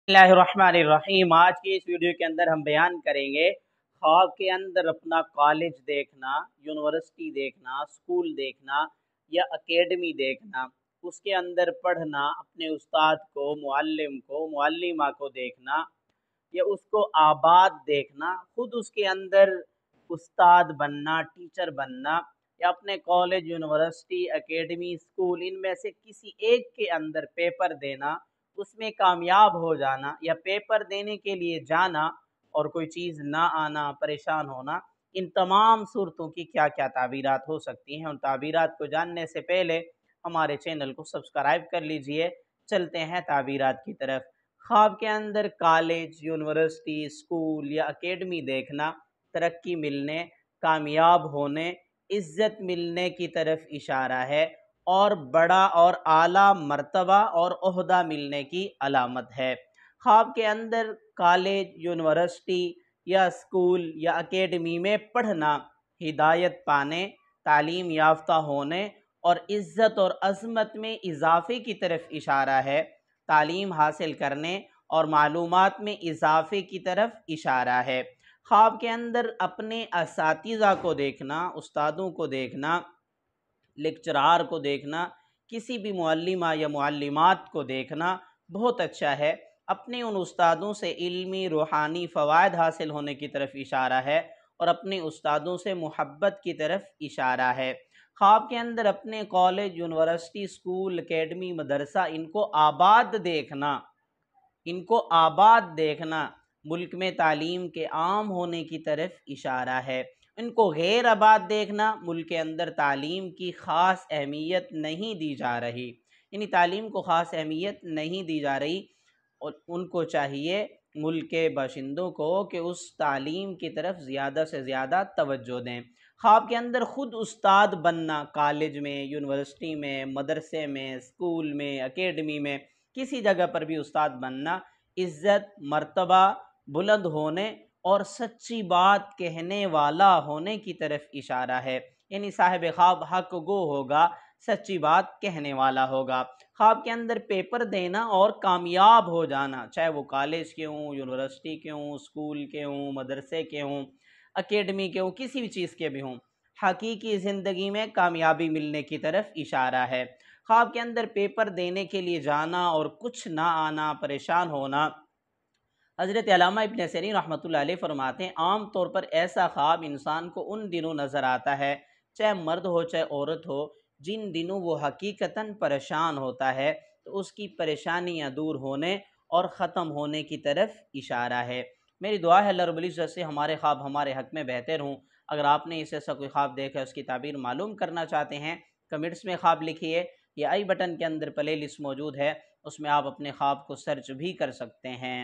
बिस्मिल्लाहिर्रहमानिर्रहीम। आज की इस वीडियो के अंदर हम बयान करेंगे ख्वाब के अंदर अपना कॉलेज देखना, यूनिवर्सिटी देखना, स्कूल देखना या एकेडमी देखना, उसके अंदर पढ़ना, अपने उस्ताद को, मुअल्लिम को, मुअल्लिमा को देखना या उसको आबाद देखना, खुद उसके अंदर उस्ताद बनना, टीचर बनना या अपने कॉलेज, यूनिवर्सिटी, एकेडमी, स्कूल इनमें से किसी एक के अंदर पेपर देना, उसमें कामयाब हो जाना या पेपर देने के लिए जाना और कोई चीज़ ना आना, परेशान होना, इन तमाम सूरतों की क्या क्या ताबीरात हो सकती हैं। उन ताबीरात को जानने से पहले हमारे चैनल को सब्सक्राइब कर लीजिए। चलते हैं ताबीरात की तरफ। ख्वाब के अंदर कॉलेज, यूनिवर्सिटी, स्कूल या एकेडमी देखना तरक्की मिलने, कामयाब होने, इज़्ज़त मिलने की तरफ इशारा है और बड़ा और आला मर्तबा और ओहदा मिलने की अलामत है। ख्वाब के अंदर कॉलेज, यूनिवर्सिटी या स्कूल या एकेडमी में पढ़ना हिदायत पाने, तालीम याफ्ता होने और इज़्ज़त और अज़मत में इजाफ़े की तरफ इशारा है। तालीम हासिल करने और मालूमात में इजाफ़े की तरफ इशारा है। ख्वाब के अंदर अपने असातिज़ा को देखना, उस्तादों को देखना, लेक्चरार को देखना, किसी भी मुअल्लिमा या मुअल्लिमात को देखना बहुत अच्छा है। अपने उन उस्तादों से इल्मी रूहानी फ़वाइद हासिल होने की तरफ इशारा है और अपने उस्तादों से मुहब्बत की तरफ इशारा है। ख्वाब के अंदर अपने कॉलेज, यूनिवर्सिटी, स्कूल, एकेडमी, मदरसा इनको आबाद देखना मुल्क में तालीम के आम होने की तरफ इशारा है। इनको गैर आबाद देखना मुल्क के अंदर तालीम की ख़ास अहमियत नहीं दी जा रही, यानी तालीम को ख़ास अहमियत नहीं दी जा रही और उनको चाहिए मुल्क के बाशिंदों को कि उस तालीम की तरफ ज़्यादा से ज़्यादा तवज्जो दें। ख्वाब के अंदर ख़ुद उस्ताद बनना, कॉलेज में, यूनिवर्सिटी में, मदरसे में, स्कूल में, एकेडमी में, किसी जगह पर भी उस्ताद बनना इज़्ज़त, मर्तबा बुलंद होने और सच्ची बात कहने वाला होने की तरफ इशारा है, यानी साहिब ख्वाब हक गो होगा, सच्ची बात कहने वाला होगा। ख्वाब के अंदर पेपर देना और कामयाब हो जाना, चाहे वो कॉलेज के हों, यूनिवर्सिटी के हों, स्कूल के हों, मदरसे के हों, एकेडमी के हों, किसी भी चीज़ के भी हों, हकीकी ज़िंदगी में कामयाबी मिलने की तरफ इशारा है। ख्वाब के अंदर पेपर देने के लिए जाना और कुछ ना आना, परेशान होना। हज़रत अल्लामा इब्न सीरीन रहमतुल्लाह अलैह फरमाते हैं, आम तौर पर ऐसा ख्वाब इंसान को उन दिनों नज़र आता है, चाहे मर्द हो चाहे औरत हो, जिन दिनों वो हकीकतन परेशान होता है, तो उसकी परेशानियाँ दूर होने और ख़त्म होने की तरफ इशारा है। मेरी दुआ है अल्लाह रब्बुल इज़्ज़त से हमारे ख्वाब हमारे हक़ में बेहतर हों। अगर आपने इस ऐसा कोई ख्वाब देखा, उसकी ताबीर मालूम करना चाहते हैं, कमेंट्स में ख्वाब लिखिए या आई बटन के अंदर प्ले लिस्ट मौजूद है, उसमें आप अपने ख्वाब को सर्च भी कर सकते हैं।